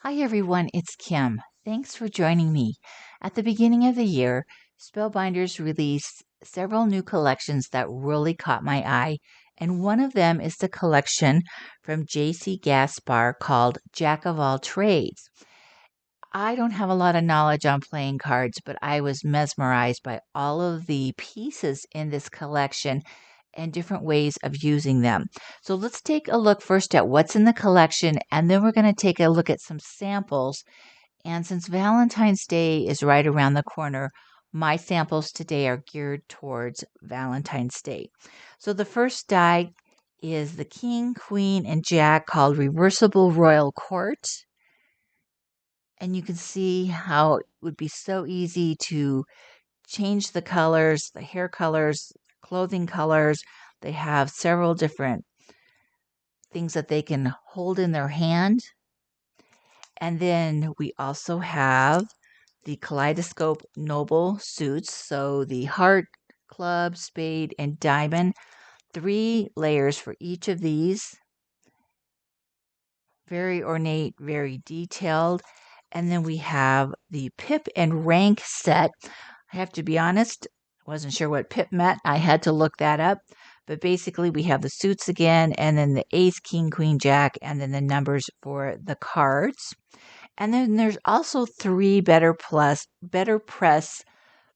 Hi everyone, it's Kim. Thanks for joining me. At the beginning of the year, Spellbinders released several new collections that really caught my eye, and one of them is the collection from Jaycee Gaspar called Jack of All Trades. I don't have a lot of knowledge on playing cards, but I was mesmerized by all of the pieces in this collection and different ways of using them. So let's take a look first at what's in the collection, and then we're going to take a look at some samples. And since Valentine's Day is right around the corner, my samples today are geared towards Valentine's Day. So the first die is the King, Queen, and Jack called Reversible Royal Court. And you can see how it would be so easy to change the colors, the hair colors, clothing colors. They have several different things that they can hold in their hand. And then we also have the Kaleidoscope Noble suits. So the heart, club, spade, and diamond. 3 layers for each of these. Very ornate, very detailed. And then we have the pip and rank set. I have to be honest, wasn't sure what pip meant. I had to look that up. But basically, we have the suits again, and then the ace, king, queen, jack, and then the numbers for the cards. And then there's also 3 better press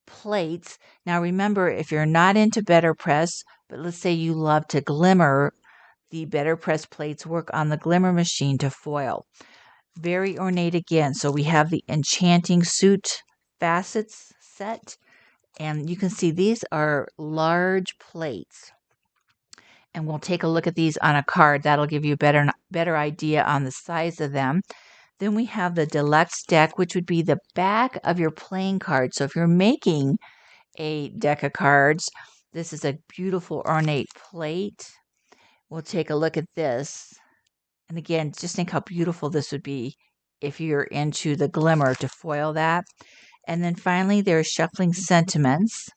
plates. Now remember, if you're not into better press, but let's say you love to glimmer, the better press plates work on the glimmer machine to foil. Very ornate again. So we have the enchanting suit facets set, and you can see these are large plates. And we'll take a look at these on a card. That'll give you a better idea on the size of them. Then we have the deluxe deck, which would be the back of your playing card. So if you're making a deck of cards, this is a beautiful ornate plate. We'll take a look at this. And again, just think how beautiful this would be if you're into the glimmer to foil that. And then finally, there's shuffling sentiments.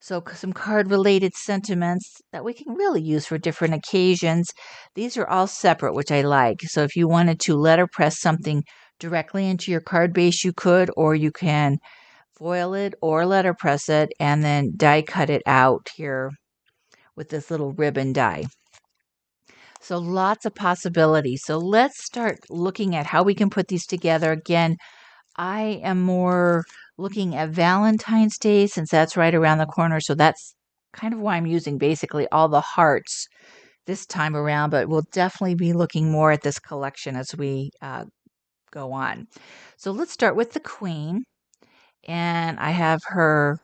So some card-related sentiments that we can really use for different occasions. These are all separate, which I like. So if you wanted to letterpress something directly into your card base, you could, or you can foil it or letterpress it and then die cut it out here with this little ribbon die. So lots of possibilities. So let's start looking at how we can put these together. Again, I am more looking at Valentine's Day since that's right around the corner. So that's kind of why I'm using basically all the hearts this time around, but we'll definitely be looking more at this collection as we go on. So let's start with the Queen. And I have her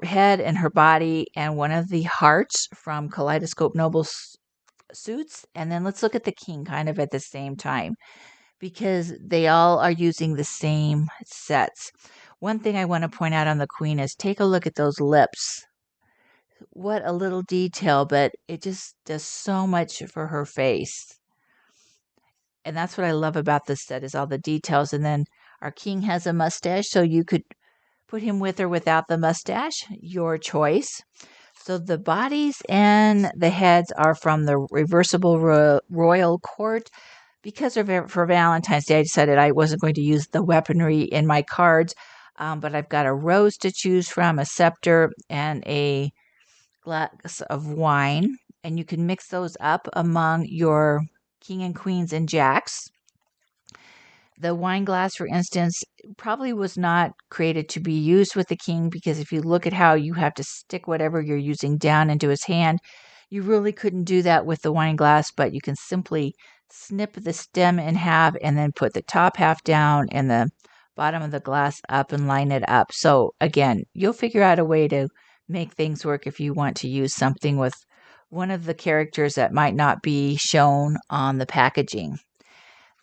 head and her body and one of the hearts from Kaleidoscope Noble suits. And then let's look at the King kind of at the same time, because they all are using the same sets. One thing I want to point out on the Queen is take a look at those lips. What a little detail, but it just does so much for her face. And that's what I love about this set is all the details. And then our King has a mustache, so you could put him with or without the mustache, your choice. So the bodies and the heads are from the reversible royal court. Because for Valentine's Day, I decided I wasn't going to use the weaponry in my cards, but I've got a rose to choose from, a scepter, and a glass of wine. And you can mix those up among your king and queens and jacks. The wine glass, for instance, probably was not created to be used with the king, because if you look at how you have to stick whatever you're using down into his hand, you really couldn't do that with the wine glass, but you can simply snip the stem in half and then put the top half down and the bottom of the glass up and line it up. So again, you'll figure out a way to make things work if you want to use something with one of the characters that might not be shown on the packaging.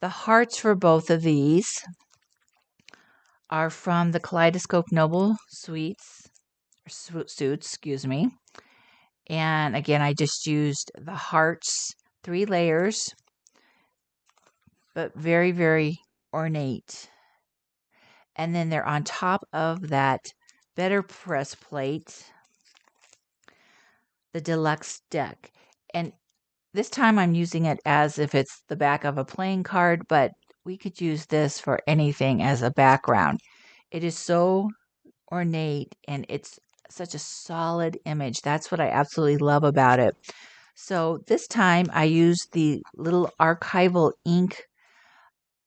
The hearts for both of these are from the Kaleidoscope Noble suits, excuse me. And again, I just used the hearts, 3 layers, but very, very ornate. And then they're on top of that better press plate, the deluxe deck. And This time I'm using it as if it's the back of a playing card, but we could use this for anything as a background. It is so ornate and it's such a solid image. That's what I absolutely love about it. So this time I used the little archival ink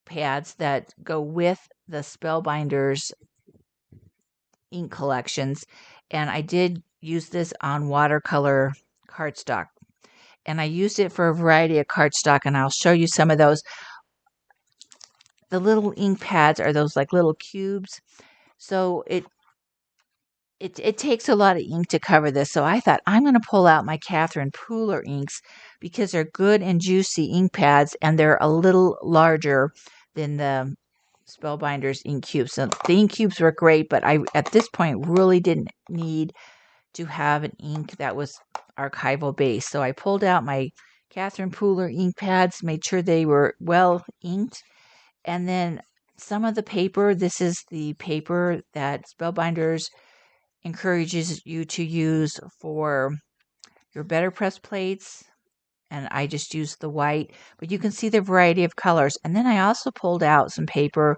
pads that go with the Spellbinders ink collections, and I did use this on watercolor cardstock. And I used it for a variety of cardstock, and I'll show you some of those. The little ink pads are those like little cubes, so it takes a lot of ink to cover this. So I thought I'm going to pull out my Catherine Pooler inks because they're good and juicy ink pads, and they're a little larger than the Spellbinders ink cubes. So the ink cubes were great, but I at this point really didn't need to have an ink that was archival based. So I pulled out my Catherine Pooler ink pads, made sure they were well inked, and then some of the paper. This is the paper that Spellbinders encourages you to use for your better press plates, and I just used the white, but you can see the variety of colors. And then I also pulled out some paper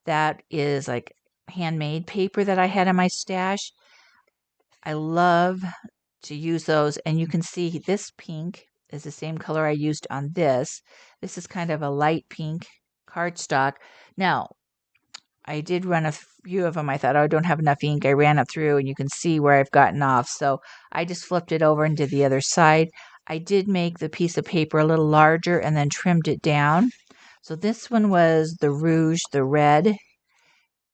that is like handmade paper that I had in my stash. I love to use those, and you can see this pink is the same color I used on this. This is kind of a light pink cardstock. Now, I did run a few of them. I thought, oh, I don't have enough ink. I ran it through, and you can see where I've gotten off. So I just flipped it over and did the other side. I did make the piece of paper a little larger and then trimmed it down. So this one was the rouge, the red,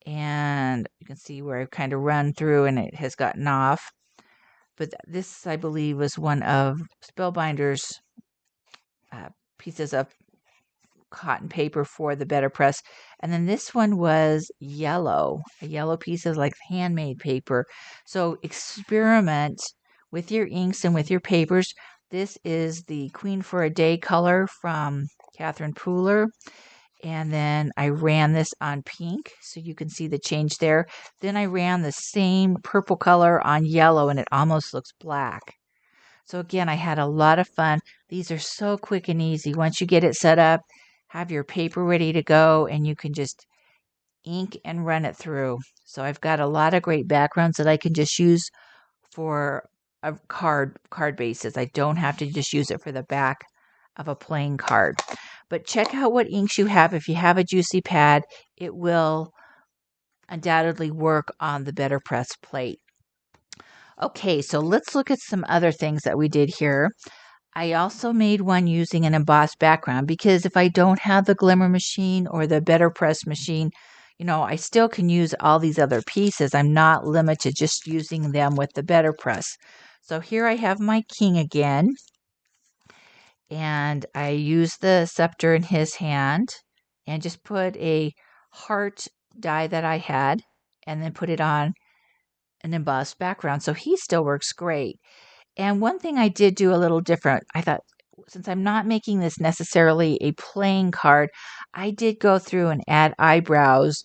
and you can see where I've kind of run through and it has gotten off. But this, I believe, was one of Spellbinder's pieces of cotton paper for the better press. And then this one was yellow, a yellow piece of like handmade paper. So experiment with your inks and with your papers. This is the Queen for a Day color from Catherine Pooler. And then I ran this on pink, so you can see the change there. Then I ran the same purple color on yellow, and it almost looks black. So again, I had a lot of fun. These are so quick and easy. Once you get it set up, have your paper ready to go, and you can just ink and run it through. So I've got a lot of great backgrounds that I can just use for a card bases. I don't have to just use it for the back of a playing card. But check out what inks you have. If you have a juicy pad, it will undoubtedly work on the better press plate. Okay, so let's look at some other things that we did here. I also made one using an embossed background because if I don't have the glimmer machine or the better press machine, I still can use all these other pieces. I'm not limited just using them with the better press. So here I have my king again, and I used the scepter in his hand and just put a heart die that I had and then put it on an embossed background. So he still works great. And one thing I did do a little different, I thought, since I'm not making this necessarily a playing card, I did go through and add eyebrows.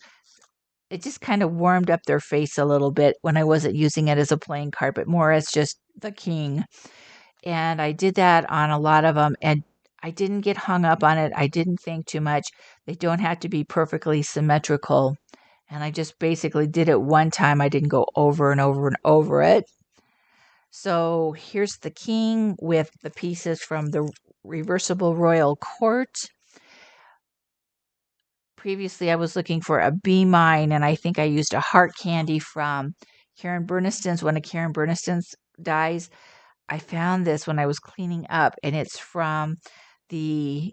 It just kind of warmed up their face a little bit when I wasn't using it as a playing card, but more as just the king. And I did that on a lot of them, and I didn't get hung up on it. I didn't think too much. They don't have to be perfectly symmetrical. And I just basically did it one time. I didn't go over and over and over it. So here's the king with the pieces from the reversible royal court. Previously, I was looking for a Be Mine, and I think I used a heart candy from Karen Burniston's, one of Karen Burniston's dies. I found this when I was cleaning up, and it's from the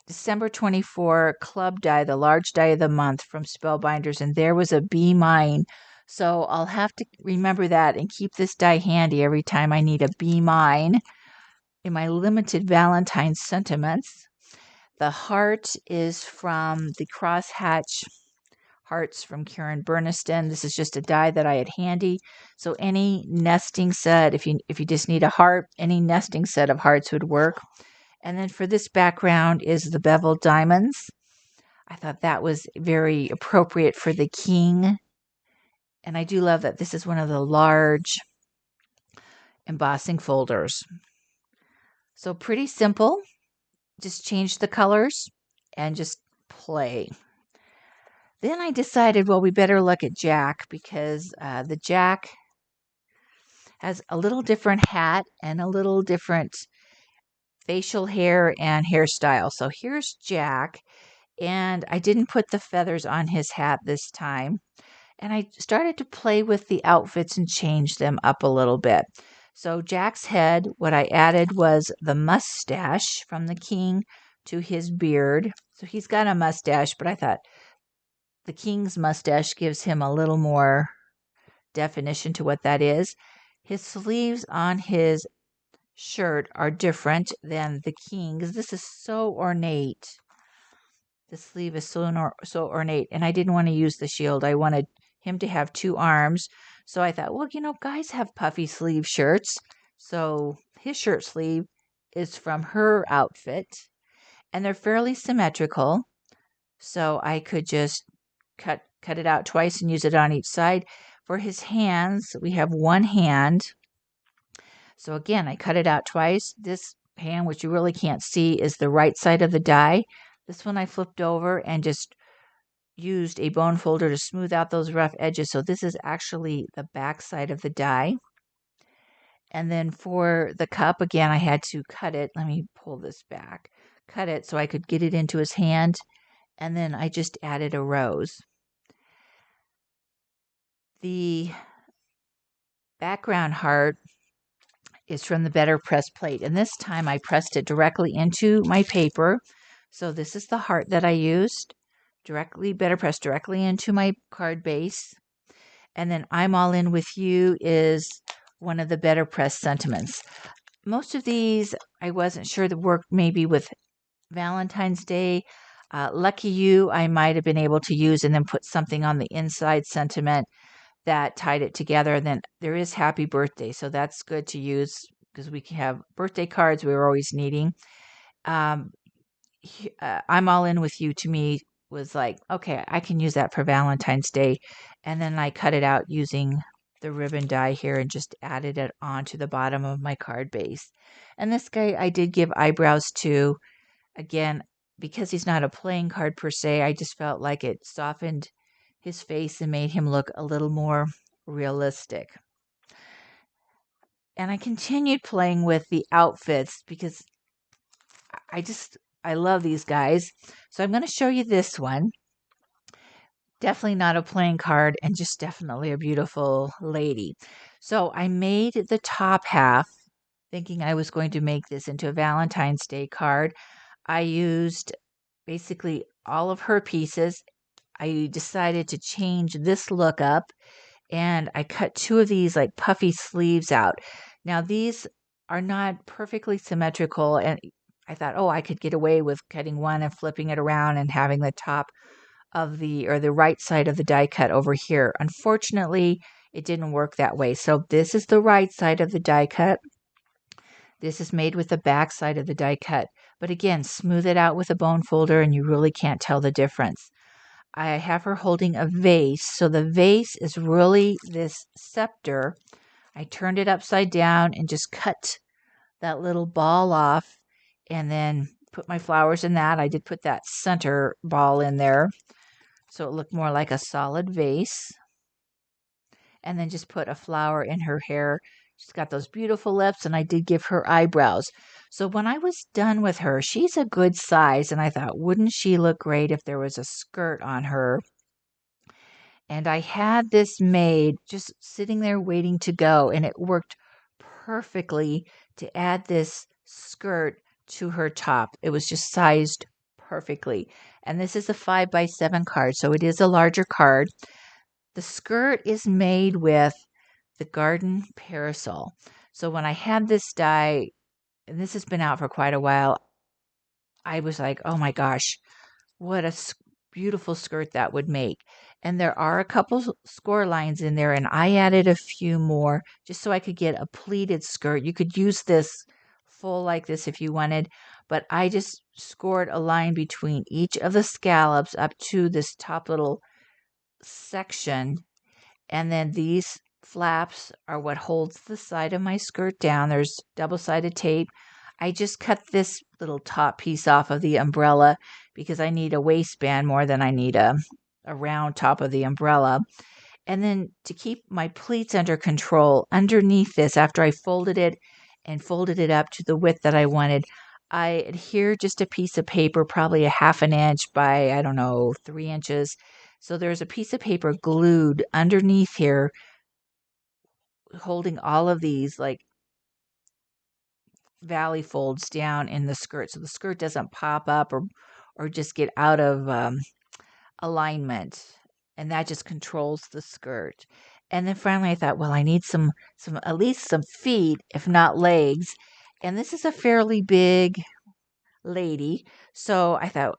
December 24 club die, the large die of the month from Spellbinders, and there was a Be Mine. So I'll have to remember that and keep this die handy every time I need a Be Mine in my limited Valentine sentiments. The heart is from the crosshatch hearts from Karen Burniston. This is just a die that I had handy. So any nesting set, if you just need a heart, any nesting set of hearts would work. And then for this background is the beveled diamonds. I thought that was very appropriate for the king. And I do love that this is one of the large embossing folders. So pretty simple. Just change the colors and just play. Then I decided, well, we better look at Jack because the Jack has a little different hat and a little different facial hair and hairstyle. So here's Jack, and I didn't put the feathers on his hat this time. And I started to play with the outfits and change them up a little bit. So Jack's head, what I added was the mustache from the king to his beard. So he's got a mustache, but I thought the king's mustache gives him a little more definition to what that is. His sleeves on his shirt are different than the king's. This is so ornate. The sleeve is so ornate, and I didn't want to use the shield. I wanted him to have two arms. So I thought, well, guys have puffy sleeve shirts. So his shirt sleeve is from her outfit, and they're fairly symmetrical. So I could just cut it out twice and use it on each side. For his hands, we have one hand. So again, I cut it out twice. This hand, which you really can't see, is the right side of the die. This one I flipped over and just used a bone folder to smooth out those rough edges. So this is actually the back side of the die. And then for the cup, again, I had to cut it. Let me pull this back. Cut it so I could get it into his hand. And then I just added a rose. The background heart is from the Better Press plate. And this time I pressed it directly into my paper. So this is the heart that I used. Better press directly into my card base. And then I'm All In With You is one of the Better Press sentiments. Most of these, I wasn't sure that worked maybe with Valentine's Day. Lucky You, I might have been able to use and then put something on the inside sentiment that tied it together. And then there is Happy Birthday, so that's good to use because we can have birthday cards we were always needing. I'm All In With You to me was like, okay, I can use that for Valentine's Day. And then I cut it out using the ribbon die here and just added it onto the bottom of my card base. And this guy I did give eyebrows to. Again, because he's not a playing card per se, I just felt like it softened his face and made him look a little more realistic. And I continued playing with the outfits because I love these guys. So I'm going to show you this one. Definitely not a playing card and just definitely a beautiful lady. So I made the top half thinking I was going to make this into a Valentine's Day card. I used basically all of her pieces. I decided to change this look up and I cut two of these like puffy sleeves out. Now these are not perfectly symmetrical and I thought, oh, I could get away with cutting one and flipping it around and having the top of the right side of the die cut over here. Unfortunately, it didn't work that way. So this is the right side of the die cut. This is made with the back side of the die cut. But again, smooth it out with a bone folder and you really can't tell the difference. I have her holding a vase. So the vase is really this scepter. I turned it upside down and just cut that little ball off and then put my flowers in that. I did put that center ball in there so it looked more like a solid vase. And then just put a flower in her hair. She's got those beautiful lips, and I did give her eyebrows. So when I was done with her, she's a good size, and I thought, wouldn't she look great if there was a skirt on her? And I had this made just sitting there waiting to go, and it worked perfectly to add this skirt to her top. It was just sized perfectly. And this is a 5x7 card, so it is a larger card. The skirt is made with the garden parasol. So when I had this die, and this has been out for quite a while, I was like, oh my gosh, what a beautiful skirt that would make. And there are a couple score lines in there, and I added a few more just so I could get a pleated skirt. You could use this full like this if you wanted, but I just scored a line between each of the scallops up to this top little section. And then these flaps are what holds the side of my skirt down. There's double-sided tape. I just cut this little top piece off of the umbrella because I need a waistband more than I need a round top of the umbrella. And then to keep my pleats under control, underneath this, after I folded it and folded it up to the width that I wanted, I adhered just a piece of paper, probably a half an inch by, I don't know, 3 inches. So there's a piece of paper glued underneath here, holding all of these like valley folds down in the skirt. So the skirt doesn't pop up or just get out of alignment, and that just controls the skirt. And then finally I thought, well, I need some at least some feet, if not legs. And this is a fairly big lady. So I thought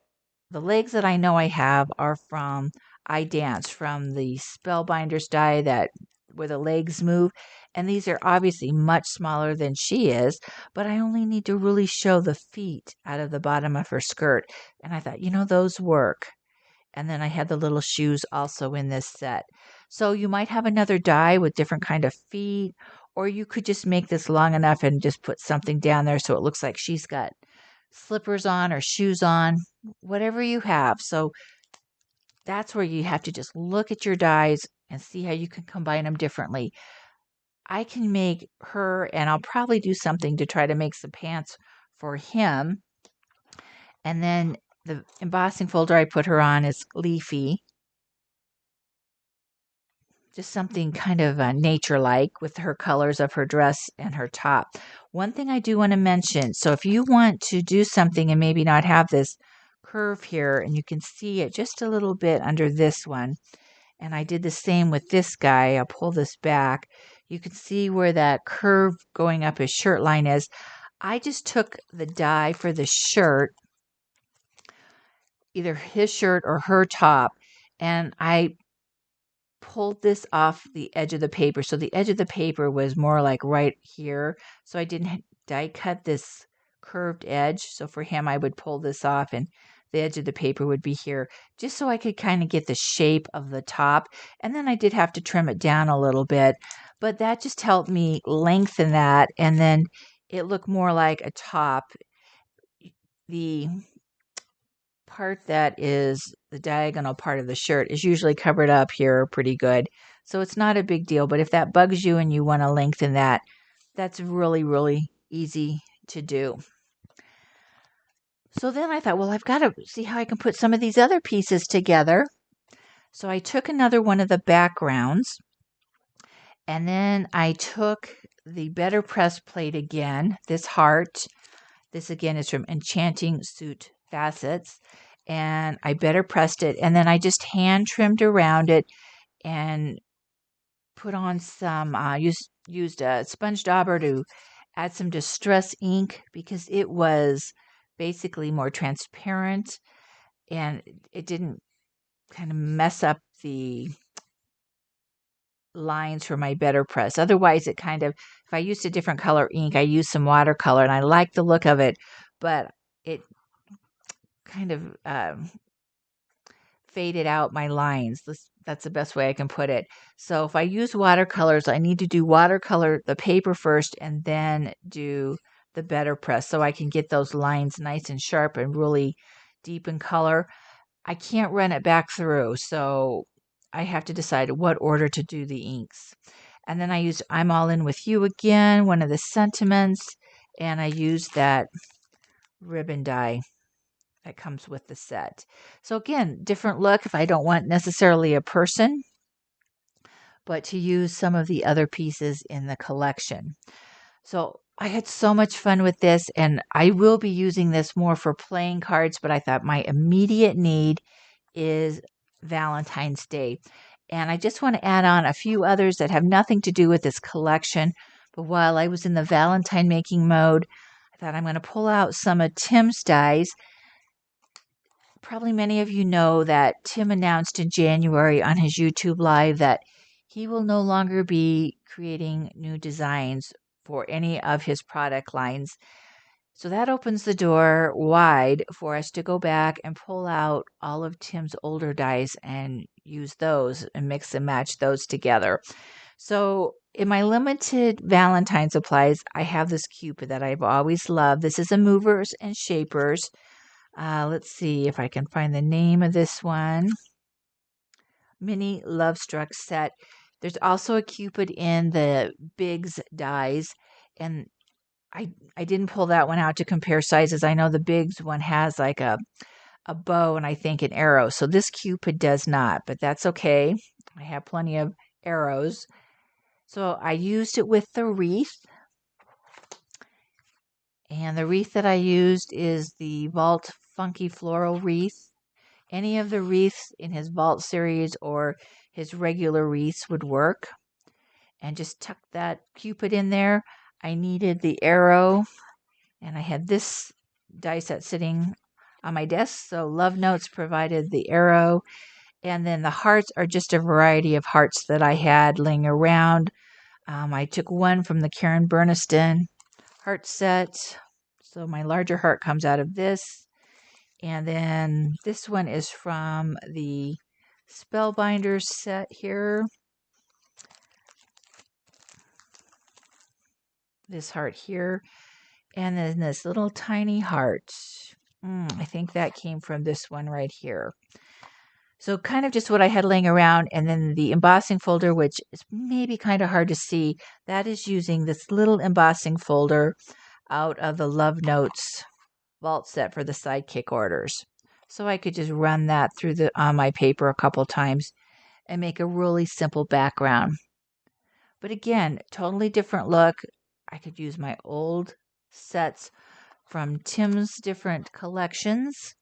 the legs that I know I have are from I Dance, from the Spellbinders die that where the legs move. And these are obviously much smaller than she is, but I only need to really show the feet out of the bottom of her skirt. And I thought, those work. And then I had the little shoes also in this set. So you might have another die with different kind of feet, or you could just make this long enough and just put something down there so it looks like she's got slippers on or shoes on, whatever you have. So that's where you have to just look at your dies and see how you can combine them differently. I can make her, and I'll probably do something to try to make some pants for him. And then the embossing folder I put her on is leafy. Just something kind of nature-like with her colors of her dress and her top. One thing I do want to mention, so if you want to do something and maybe not have this curve here, and you can see it just a little bit under this one, and I did the same with this guy. I'll pull this back. You can see where that curve going up his shirt line is. I just took the die for the shirt, either his shirt or her top, and I pulled this off the edge of the paper. So the edge of the paper was more like right here. So I didn't die cut this curved edge. So for him, I would pull this off and the edge of the paper would be here, just so I could kind of get the shape of the top. And then I did have to trim it down a little bit, but that just helped me lengthen that. And then it looked more like a top. The part that is the diagonal part of the shirt is usually covered up here pretty good. So it's not a big deal, but if that bugs you and you want to lengthen that, that's really, really easy to do. So then I thought, well, I've got to see how I can put some of these other pieces together. So I took another one of the backgrounds, and then I took the Better Press plate again, this heart. This again is from Enchanting Suit Facets, and I better pressed it, and then I just hand trimmed around it and put on some used a sponge dauber to add some distress ink because it was basically more transparent and it didn't kind of mess up the lines for my better press. Otherwise, it kind of, if I used a different color ink, I used some watercolor and I like the look of it, but it kind of faded out my lines. That's the best way I can put it. So if I use watercolors, I need to do watercolor the paper first and then do the better press so I can get those lines nice and sharp and really deep in color. I can't run it back through, so I have to decide what order to do the inks. And then I used I'm All In With You again, one of the sentiments, and I used that ribbon die that comes with the set. So again, different look if I don't want necessarily a person, but to use some of the other pieces in the collection. So I had so much fun with this, and I will be using this more for playing cards, but I thought my immediate need is Valentine's Day. And I just want to add on a few others that have nothing to do with this collection. But while I was in the Valentine making mode, I thought I'm going to pull out some of Tim's dies. Probably many of you know that Tim announced in January on his YouTube Live that he will no longer be creating new designs for any of his product lines. So that opens the door wide for us to go back and pull out all of Tim's older dies and use those and mix and match those together. So in my limited Valentine supplies, I have this Cupid that I've always loved. This is a Movers and Shapers. Let's see if I can find the name of this one. Mini Love Struck set. There's also a Cupid in the Bigs dies, and I didn't pull that one out to compare sizes. I know the Bigs one has like a bow and I think an arrow. So this Cupid does not, but that's okay. I have plenty of arrows. So I used it with the wreath. And the wreath that I used is the Vault Funky Floral Wreath. Any of the wreaths in his Vault series or his regular wreaths would work. And just tuck that Cupid in there. I needed the arrow, and I had this die set sitting on my desk. So Love Notes provided the arrow. And then the hearts are just a variety of hearts that I had laying around. I took one from the Karen Berniston heart set. So my larger heart comes out of this. And then this one is from the Spellbinders set here. This heart here. And then this little tiny heart. I think that came from this one right here. So kind of just what I had laying around. And then the embossing folder, which is maybe kind of hard to see, that is using this little embossing folder out of the Love Notes vault set for the sidekick orders. So I could just run that through on my paper a couple times and make a really simple background. But again, totally different look. I could use my old sets from Tim's different collections.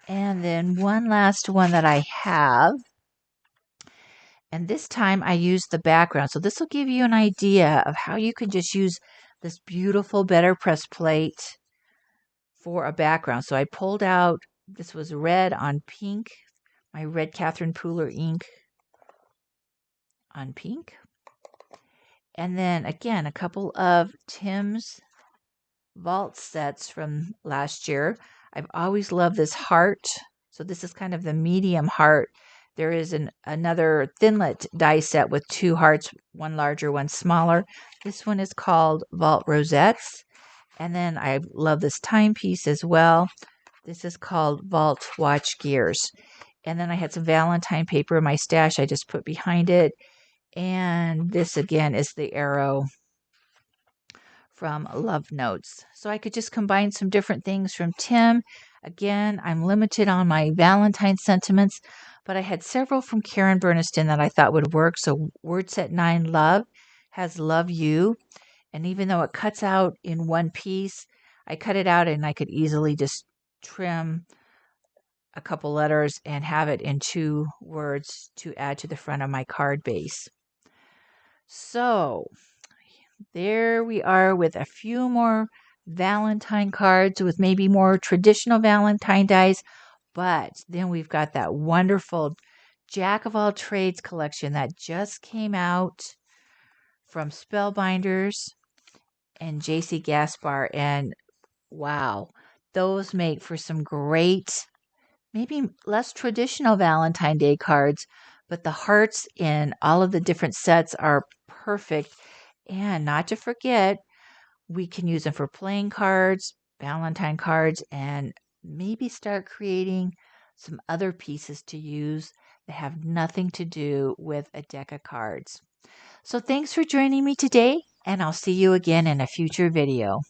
And then one last one that I have. And this time I used the background. So this will give you an idea of how you can just use this beautiful Better Press plate for a background. So I pulled out, this was red on pink, my red Catherine Pooler ink on pink. And then again, a couple of Tim's vault sets from last year. I've always loved this heart. So this is kind of the medium heart. There is another Thinlet die set with two hearts, one larger, one smaller. This one is called Vault Rosettes. And then I love this timepiece as well. This is called Vault Watch Gears. And then I had some Valentine paper in my stash I just put behind it. And this again is the arrow from Love Notes. So I could just combine some different things from Tim. Again, I'm limited on my Valentine sentiments, but I had several from Karen Berniston that I thought would work. So Word Set 9 Love has Love You. And even though it cuts out in one piece, I cut it out and I could easily just trim a couple letters and have it in 2 words to add to the front of my card base. So there we are with a few more Valentine cards with maybe more traditional Valentine dies. But then we've got that wonderful Jack of all trades collection that just came out from Spellbinders and Jaycee Gaspar. And wow, those make for some great, maybe less traditional Valentine Day cards, but the hearts in all of the different sets are perfect. And not to forget, we can use them for playing cards, Valentine cards, and maybe start creating some other pieces to use that have nothing to do with a deck of cards. So thanks for joining me today, and I'll see you again in a future video.